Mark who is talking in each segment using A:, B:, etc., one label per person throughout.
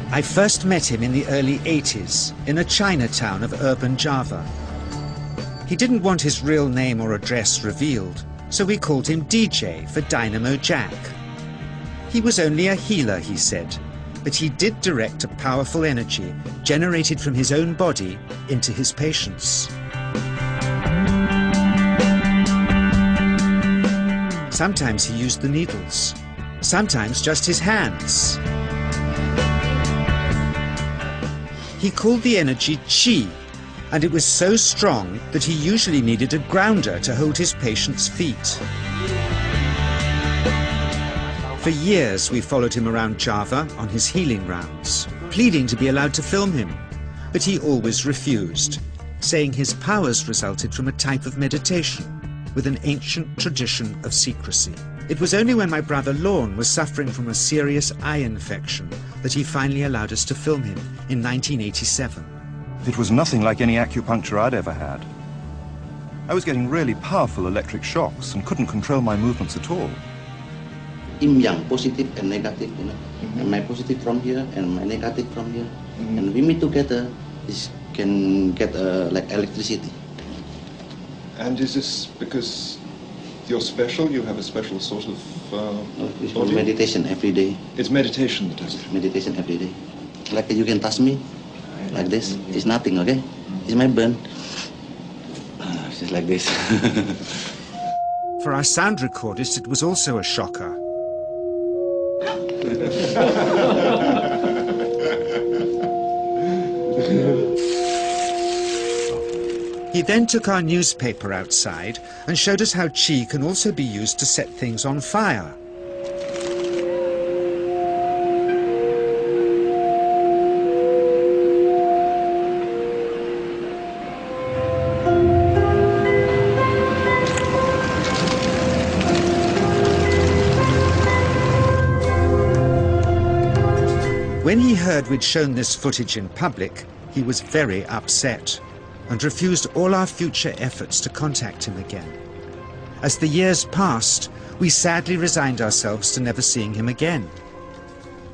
A: I first met him in the early 80s in a Chinatown of urban Java. He didn't want his real name or address revealed, so we called him DJ for Dynamo Jack. He was only a healer, he said, but he did direct a powerful energy generated from his own body into his patients. Sometimes he used the needles, sometimes just his hands. He called the energy Qi, and it was so strong that he usually needed a grounder to hold his patients' feet. For years we followed him around Java on his healing rounds, pleading to be allowed to film him, but he always refused, saying his powers resulted from a type of meditation with an ancient tradition of secrecy. It was only when my brother Lorne was suffering from a serious eye infection that he finally allowed us to film him in 1987.
B: It was nothing like any acupuncture I'd ever had. I was getting really powerful electric shocks and couldn't control my movements at all.
C: Yin yang, positive and negative, you know. And my positive from here and my negative from here. And we meet together, this can get like electricity.
D: And is this because you're special? You have a special sort of
C: it's meditation every day.
D: It's meditation that does it?
C: Meditation every day. Like you can touch me, like this. It's nothing, okay? It's my burn. Just like this.
A: For our sound recordist, it was also a shocker. He then took our newspaper outside and showed us how Qi can also be used to set things on fire. When he heard we'd shown this footage in public, he was very upset and refused all our future efforts to contact him again. As the years passed, we sadly resigned ourselves to never seeing him again.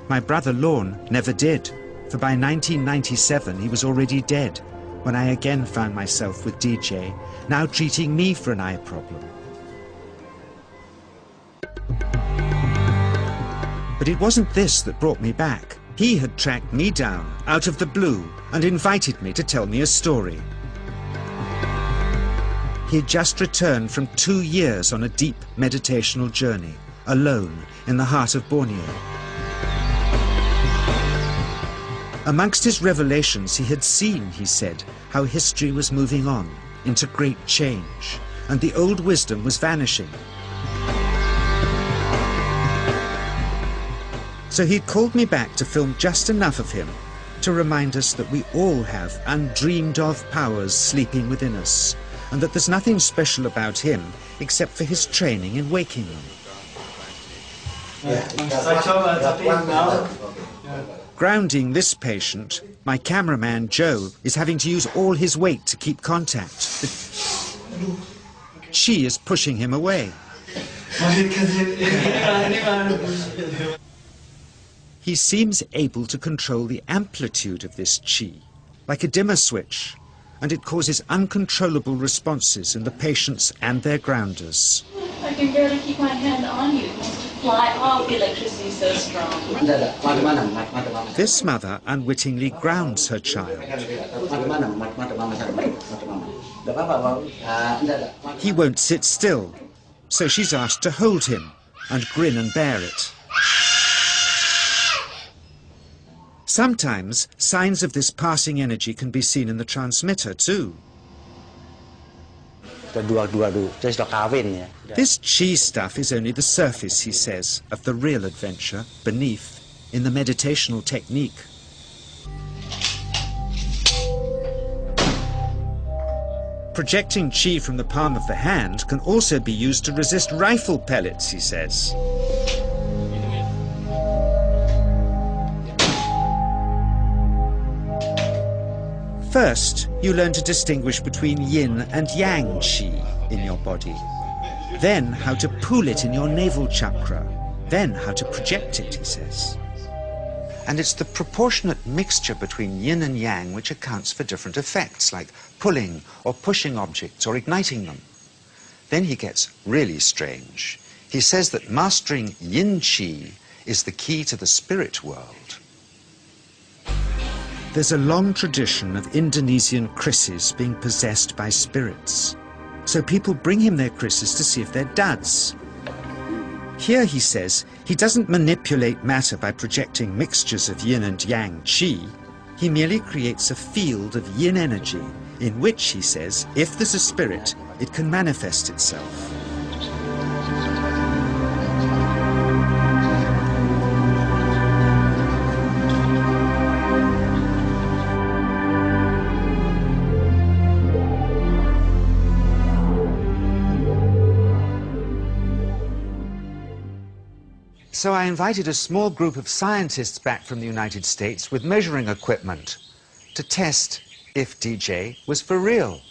A: My brother Lorne never did, for by 1997 he was already dead, when I again found myself with DJ, now treating me for an eye problem. But it wasn't this that brought me back. He had tracked me down out of the blue and invited me to tell me a story. He had just returned from 2 years on a deep meditational journey, alone in the heart of Borneo. Amongst his revelations, he had seen, he said, how history was moving on into great change, and the old wisdom was vanishing. So he'd called me back to film just enough of him to remind us that we all have undreamed of powers sleeping within us, and that there's nothing special about him except for his training in waking them. Grounding this patient, my cameraman Joe is having to use all his weight to keep contact. She is pushing him away. He seems able to control the amplitude of this Qi, like a dimmer switch, and it causes uncontrollable responses in the patients and their grounders.
E: I can barely keep my hand on you. Fly off, the electricity is so strong.
A: This mother unwittingly grounds her child. He won't sit still, so she's asked to hold him and grin and bear it. Sometimes, signs of this passing energy can be seen in the transmitter too. This Qi stuff is only the surface, he says, of the real adventure beneath, in the meditational technique. Projecting Qi from the palm of the hand can also be used to resist rifle pellets, he says. First, you learn to distinguish between yin and yang Qi in your body. Then how to pool it in your navel chakra. Then how to project it, he says. And it's the proportionate mixture between yin and yang which accounts for different effects, like pulling or pushing objects or igniting them. Then he gets really strange. He says that mastering yin qi is the key to the spirit world. There's a long tradition of Indonesian krisis being possessed by spirits. So people bring him their krisis to see if they're duds. Here, he says, he doesn't manipulate matter by projecting mixtures of yin and yang qi. He merely creates a field of yin energy in which, he says, if there's a spirit, it can manifest itself. So I invited a small group of scientists back from the United States with measuring equipment to test if DJ was for real.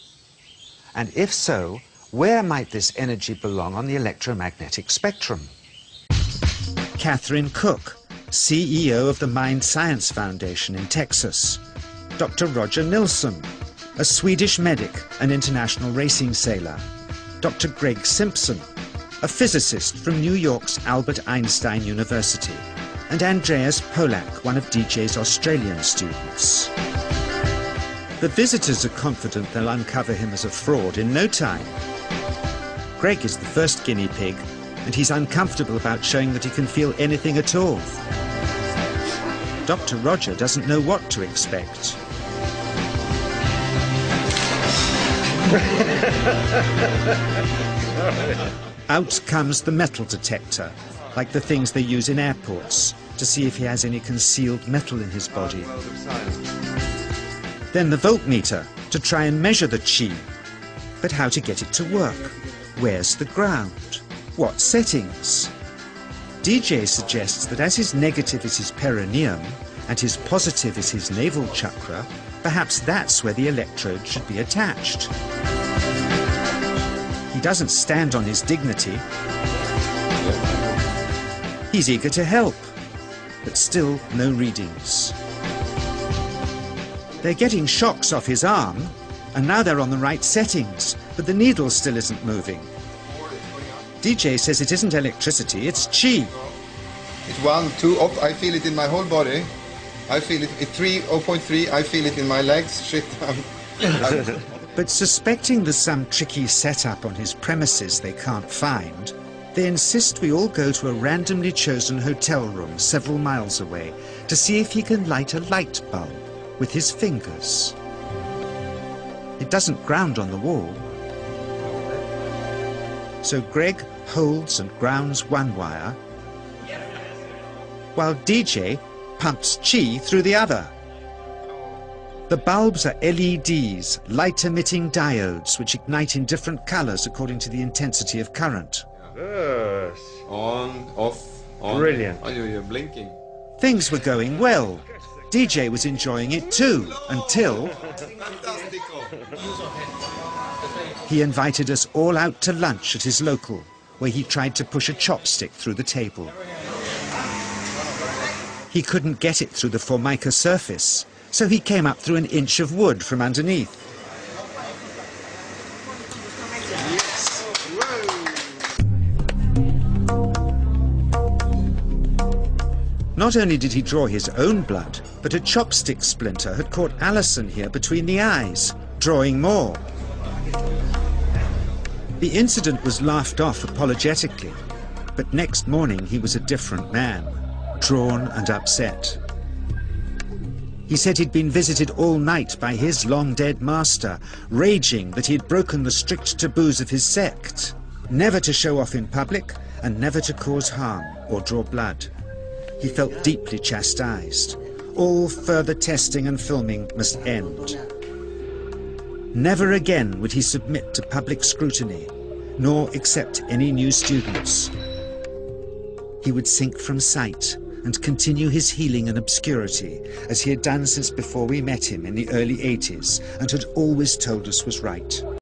A: And if so, where might this energy belong on the electromagnetic spectrum? Catherine Cook, CEO of the Mind Science Foundation in Texas. Dr. Roger Nilsson, a Swedish medic and international racing sailor. Dr. Greg Simpson, a physicist from New York's Albert Einstein University, and Andreas Polak, one of DJ's Australian students. The visitors are confident they'll uncover him as a fraud in no time. Greg is the first guinea pig, and he's uncomfortable about showing that he can feel anything at all. Dr. Roger doesn't know what to expect. Out comes the metal detector, like the things they use in airports, to see if he has any concealed metal in his body. Then the voltmeter, to try and measure the qi. But how to get it to work? Where's the ground? What settings? DJ suggests that as his negative is his perineum, and his positive is his navel chakra, perhaps that's where the electrode should be attached. He doesn't stand on his dignity. He's eager to help, but still no readings. They're getting shocks off his arm, and now they're on the right settings, but the needle still isn't moving. DJ says it isn't electricity, it's qi.
F: It's 1, 2, up, I feel it in my whole body. I feel it at 3, 0.3, I feel it in my legs. Shit,
A: But suspecting there's some tricky setup on his premises they can't find, they insist we all go to a randomly chosen hotel room several miles away to see if he can light a light bulb with his fingers. It doesn't ground on the wall. So Greg holds and grounds one wire, while DJ pumps qi through the other. The bulbs are LEDs, light-emitting diodes, which ignite in different colors according to the intensity of current.
G: Yes.
F: On, off, on.
G: Brilliant.
F: Oh, you're blinking.
A: Things were going well. DJ was enjoying it too, until he invited us all out to lunch at his local, where he tried to push a chopstick through the table. He couldn't get it through the formica surface, so he came up through an inch of wood from underneath. Not only did he draw his own blood, but a chopstick splinter had caught Alison here between the eyes, drawing more. The incident was laughed off apologetically, but next morning he was a different man, drawn and upset. He said he'd been visited all night by his long-dead master, raging that he'd broken the strict taboos of his sect, never to show off in public and never to cause harm or draw blood. He felt deeply chastised. All further testing and filming must end. Never again would he submit to public scrutiny, nor accept any new students. He would sink from sight and continue his healing in obscurity, as he had done since before we met him in the early 80s and had always told us was right.